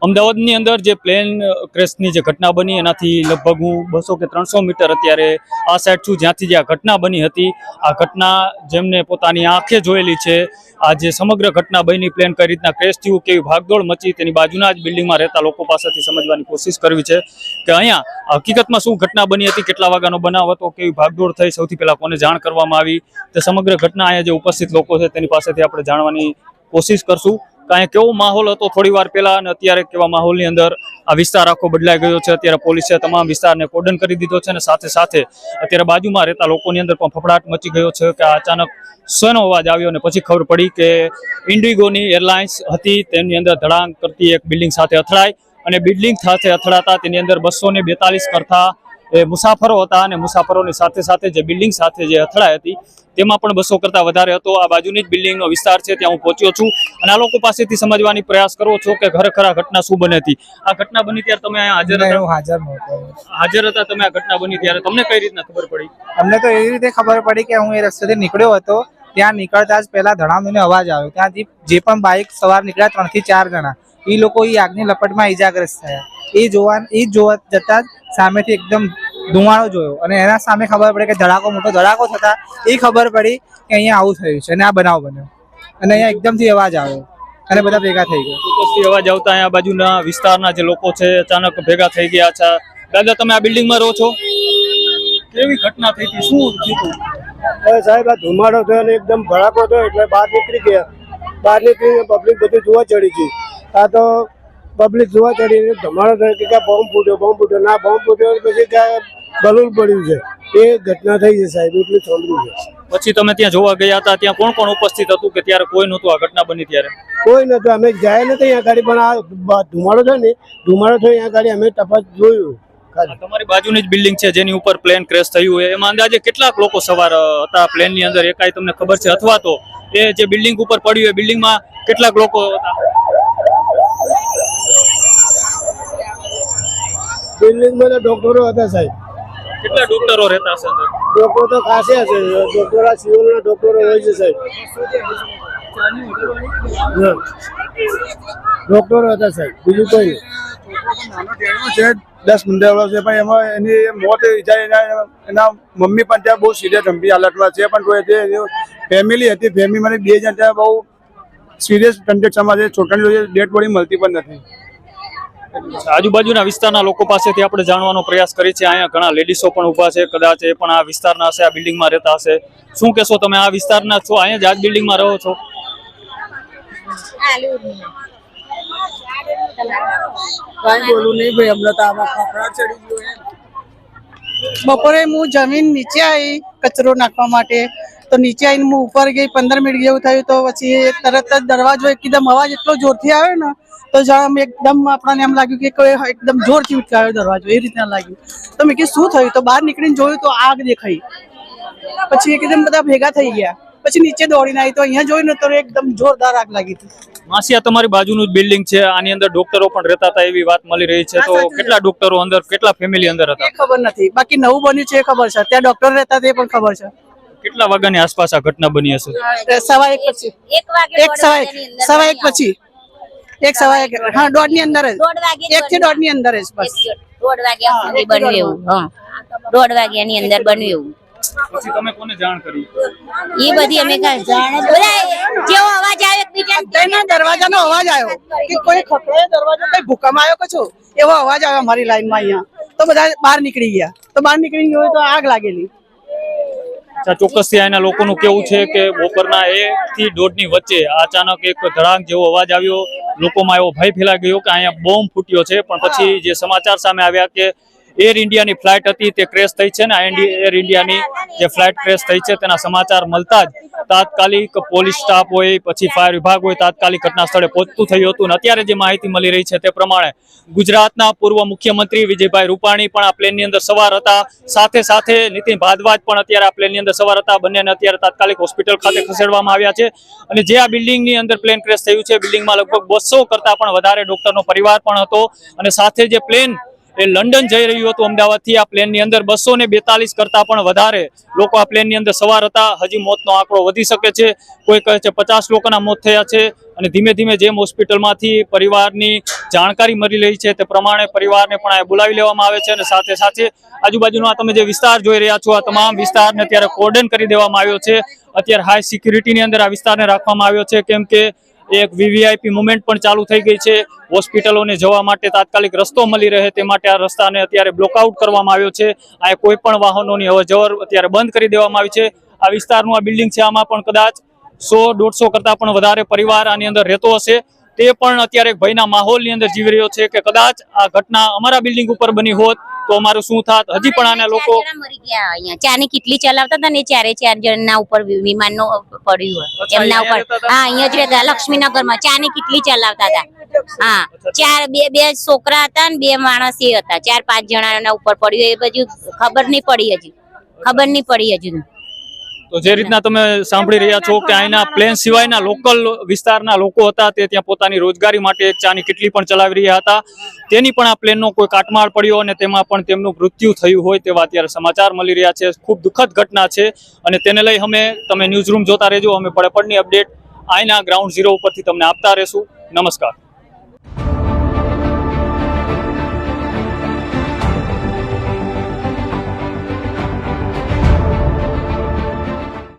અમદાવાદની અંદર જે પ્લેન ક્રેશની જે ઘટના બની એનાથી લગભગ હું 200 કે 300 મીટર અત્યારે આ સાઈડ છું જ્યાંથી જે આ ઘટના બની હતી। આ ઘટના જેમને પોતાની આંખે જોયેલી છે, આ જે સમગ્ર ઘટના બની, પ્લેન કઈ રીતના ક્રેશ થયું, કેવી ભાગદોડ મચી, તેની બાજુના જ બિલ્ડિંગમાં રહેતા લોકો પાસેથી સમજવાની કોશિશ કરવી છે કે અહીંયા હકીકતમાં શું ઘટના બની હતી, કેટલા વાગ્યાનો બનાવ હતો, કેવી ભાગદોડ થઈ, સૌથી પહેલા કોને જાણ કરવામાં આવી, તે સમગ્ર ઘટના અહીંયા જે ઉપસ્થિત લોકો છે તેની પાસેથી આપણે જાણવાની કોશિશ કરશું। કાંઈ કેવો માહોલ હતો થોડી વાર પહેલા અને અત્યારે કેવા માહોલની અંદર આ વિસ્તાર આખો બદલાઈ ગયો છે। અત્યારે પોલીસે તમામ વિસ્તારને કોર્ડન કરી દીધો છે અને સાથે સાથે અત્યારે બાજુમાં રહેતા લોકોની અંદર પણ ફફડાટ મચી ગયો છે કે અચાનક શેનો અવાજ આવ્યો અને પછી ખબર પડી કે ઇન્ડિગોની એરલાઇન્સ હતી, તેમની અંદર ધડાંગ કરતી એક બિલ્ડિંગ સાથે અથડાઈ અને બિલ્ડિંગ સાથે અથડાતા તેની અંદર 242 કરતા એ મુસાફરો હતા અને મુસાફરોની સાથે સાથે જે બિલ્ડિંગ સાથે જે અથડાઈ હતી તેમાં પણ 200 કરતા વધારે હતો। આ બાજુની જ બિલ્ડિંગનો વિસ્તાર છે, ત્યાં હું પહોંચ્યો છું અને આ લોકો પાસેથી સમજવાની પ્રયાસ કરો છો કે ખરેખર આ ઘટના શું બની હતી। આ ઘટના બની ત્યારે તમે અહીંયા હાજર હતા તમે આ ઘટના બની ત્યારે તમને કઈ રીતના ખબર પડી? અમને તો એવી રીતે ખબર પડી કે હું એ રસ્તેથી નીકળ્યો હતો, ત્યાં નીકળતા જ પહેલા ધડામનો અવાજ આવ્યો। ત્યાંથી જે પણ બાઇક સવાર નીકળ્યા 3 થી 4 જણા, એ લોકો એ આગની લપટમાં ઈજાગ્રસ્ત થયા। એ જોવા જતા સામેથી એકદમ ધુમાડો જોયો અને એના સામે ખબર પડી કે મોટો ધડાકો થતા એ ખબર પડી કે અહીંયા આવું થયું છે અને આ બનાવ બન્યો અને અહીંયા એકદમથી અવાજ આવ્યો અને બધા ભેગા થઈ ગયા। ચોક્કસથી અવાજ આવતા અહીંયા બાજુના વિસ્તારના જે લોકો છે અચાનક ભેગા થઈ ગયા છે। દાદા, તમે આ બિલ્ડિંગમાં રહો છો, કેવી ઘટના થઈ હતી, શું થયું? સાહેબ, આ ધુમાડો થયો અને એકદમ ભડાકો થયો એટલે બહાર નીકળી ગયા। બહાર નીકળીને પબ્લિક બધું જોવા ચડી ગઈ। આ તો પબ્લિક જોવા ચડીને ધુમાડો થયો કે બોમ્બ ફૂટ્યો ના બોમ્બ ફૂટ્યો પછી ક્યાં બલૂન પડ્યું છે, એ ઘટના થઈ છે સાહેબ, એટલું સાંભળ્યું છે। પછી તમે ત્યાં જોવા ગયા હતા, ત્યાં કોણ કોણ ઉપસ્થિત હતું કે ત્યારે કોઈ નહોતું? આ ઘટના બની ત્યારે કોઈ નતું, અમે જાય નથી અહીંયા ગાડી, પણ આ ધુમાડો થયો ને, ધુમાડો થયો અહીંયા ગાડી અમે તપાસ જોયું। તમારી બાજુની જ બિલ્ડિંગ છે જેની ઉપર પ્લેન ક્રેશ થયું, એમાં અંદાજે કેટલાક લોકો સવાર હતા પ્લેનની અંદર, એ કાંઈ તમને ખબર છે? અથવા તો એ જે બિલ્ડિંગ ઉપર પડ્યું એ બિલ્ડિંગમાં કેટલાક લોકો હતા? બિલ્ડિંગમાં તો ડોક્ટરો હતા સાહેબ। કેટલા ડોક્ટરો રહેતા હશે અંદર? ડોક્ટરો તો ખાસે હશે, ડોક્ટરો સિવિલના ડોક્ટરો હોય છે સાહેબ, ડોક્ટરો હતા સાહેબ, બીજું કોઈ નહીં। 10-15 વર્ષ છે પણ એમાં એની મોત જાય, એના મમ્મી પણ ત્યાં બહુ સિરિયસ ગંભીર હાલતમાં છે, પણ કોઈ ફેમિલી હતી, ફેમિલીમાં 2 જણ ત્યાં બહુ સિરિયસ કન્ડિશનમાં છે, છોકરાની ડેડ બોડી મળતી પણ નથી। આજુબાજુના વિસ્તારના લોકો પાસેથી આપણે જાણવાનો પ્રયાસ કરી છે, અહીંયા ઘણા લેડીઝો પણ ઊભા છે, કદાચ એ પણ આ વિસ્તારના હશે, આ બિલ્ડિંગમાં રહેતા હશે। શું કહેશો તમે, આ વિસ્તારના છો, અહીંયા જ આ બિલ્ડિંગમાં રહો છો? બપોરે હું જમીન નીચે આવી કચરો નાખવા માટે, તો નીચે આવીને હું ઉપર ગઈ, 15 મિનિટ જેવું થયું તો પછી તરત જ દરવાજો એકદમ અવાજ એટલો જોરથી આવ્યો ને તો જાણે એકદમ આપણને એમ લાગ્યું કે કોઈ એકદમ જોરથી ઉઠાવ્યો દરવાજો, એ રીતના લાગ્યું। તો મેં કીધું શું થયું, તો બહાર નીકળીને જોયું તો આગ દેખાઈ, પછી એકદમ બધા ભેગા થઈ ગયા, પછી નીચે દોડીને આવી તો અહીંયા જોયું ને તો એકદમ જોરદાર આગ લાગી હતી। માસી, આ તમારી બાજુનું જ બિલ્ડિંગ છે, આની અંદર ડોક્ટરો પણ રહેતા હતા એવી વાત મળી રહી છે, તો કેટલા ડોક્ટરો અંદર, કેટલા ફેમિલી અંદર હતા? ખબર નથી, બાકી નવું બન્યું છે એ ખબર છે, ત્યાં ડોક્ટર રહેતા તે પણ ખબર છે। કેટલા વાગ્યાની આસપાસ આ ઘટના બની હશે? 1:15 પછી, 1:15 પછી, 1:15, હા, 1:30 ની અંદર જ, 1 થી 1:30 ની અંદર જ, બસ 1:30 વાગ્યા સુધી બન્યું એવું, હા, 1:30 વાગ્યાની અંદર બન્યું એવું। પછી તમે કોને જાણ કરી? એ બધી અમે જેવો અવાજ આવ્યો એકબીજાના દરવાજાનો અવાજ આવ્યો કે કોઈ ખખડાયો દરવાજો, કઈ ભૂકંપ આવ્યો કછો એવો અવાજ આવ્યો અમારી લાઈનમાં અહીંયા, તો બધા બહાર નીકળી ગયા, તો બહાર નીકળી ગયો તો આગ લાગેલી। ચોક્કસથી અહીંના લોકોનું કેવું છે કે બપોરના 1 થી 1:30 ની વચ્ચે અચાનક એક ધડાક જેવો અવાજ આવ્યો, લોકોમાં એવો ભય ફેલાઈ ગયો કે અહીંયા બોમ્બ ફૂટ્યો છે, પણ પછી જે સમાચાર સામે આવ્યા કે એર ઇન્ડિયાની ફ્લાઇટ હતી તે ક્રેશ થઈ છે ને એર ઇન્ડિયાની જે ફ્લાઇટ ક્રેશ થઈ છે તેના સમાચાર મળતા જ તાત્કાલિક પોલીસ સ્ટાફ હોય, પછી ફાયર વિભાગ હોય, તાત્કાલિક ઘટના સ્થળે પહોંચતું થયું હતું। અત્યારે જે માહિતી મળી રહી છે તે પ્રમાણે ગુજરાતના પૂર્વ મુખ્યમંત્રી વિજયભાઈ રૂપાણી પણ આ પ્લેનની અંદર સવાર હતા, સાથે સાથે નીતિન ભારદ્વાજ પણ અત્યારે આ પ્લેનની અંદર સવાર હતા, બંનેને અત્યારે તાત્કાલિક હોસ્પિટલ ખાતે ખસેડવામાં આવ્યા છે। અને જે આ બિલ્ડિંગની અંદર પ્લેન ક્રેશ થયું છે, બિલ્ડિંગમાં લગભગ 200 કરતા પણ વધારે ડોક્ટરનો પરિવાર પણ હતો અને સાથે જે પ્લેન એ લંડન જઈ રહ્યું હતું અમદાવાદથી, આ પ્લેનની અંદર 242 કરતા પણ વધારે લોકો આ પ્લેનની અંદર સવાર હતા। હજી મોતનો આંકડો વધી શકે છે, કોઈ કહે છે 50 લોકોના મોત થયા છે, અને ધીમે ધીમે જેમ હોસ્પિટલમાંથી પરિવારની જાણકારી મળી રહી છે તે પ્રમાણે પરિવારને પણ અહીંયા બોલાવી લેવામાં આવે છે અને સાથે સાથે આજુબાજુનો આ તમે જે વિસ્તાર જોઈ રહ્યા છો આ તમામ વિસ્તારને અત્યારે કોર્ડન કરી દેવામાં આવ્યો છે. અત્યારે હાઈ સિક્યુરિટીની અંદર આ વિસ્તારને રાખવામાં આવ્યો છે, કેમ કે એક વીવીઆઈપી મુવમેન્ટ પણ ચાલુ થઈ ગઈ છે. હોસ્પિટલોને જવા માટે તાત્કાલિક રસ્તો મળી રહે તે માટે આ રસ્તાને અત્યારે બ્લોકઆઉટ કરવામાં આવ્યો છે. આ કોઈ પણ વાહનોની અવરજવર અત્યારે બંધ કરી દેવામાં આવી છે. આ વિસ્તારનું આ બિલ્ડિંગ છે, આમાં પણ કદાચ 100-150 કરતા પણ વધારે પરિવાર આની અંદર રહેતો હશે. તે પણ અત્યારે એક ભયના માહોલની અંદર જીવી રહ્યો છે કે કદાચ આ ઘટના અમારા બિલ્ડિંગ ઉપર બની હોત તો અમારું શું થાત. હજી પણ આના લોકો ચાર જણા મરી ગયા અહીંયા. ચાની કિટલી ચલાવતા હતા ને એ ચારે ચાર જણના ઉપર વિમાનનો પડ્યું હોય એમના ઉપર. હા, અહીંયા જ રહેતા લક્ષ્મીનગરમાં ચાની કિટલી ચલાવતા હતા. હા, બે છોકરા હતા ને 2 માણસ એ હતા. 4-5 જણાના ઉપર પડ્યું. એ બધું ખબર નહીં પડી હજુ. તો જે રીતના તમે સાંભળી રહ્યા છો કે અહીંના પ્લેન સિવાયના લોકલ વિસ્તારના લોકો હતા તે ત્યાં પોતાની રોજગારી માટે એક ચાની કિટલી પણ ચલાવી રહ્યા હતા. તેની પણ આ પ્લેનનો કોઈ કાટમાળ પડ્યો અને તેમાં પણ તેમનું મૃત્યુ થયું હોય તેવા અત્યારે સમાચાર મળી રહ્યા છે. ખૂબ દુઃખદ ઘટના છે અને તેને લઈ તમે ન્યૂઝ રૂમ જોતા રહેજો. અમે પડની અપડેટ અહીંના ગ્રાઉન્ડ ઝીરો ઉપરથી તમને આપતા રહેશું. નમસ્કાર.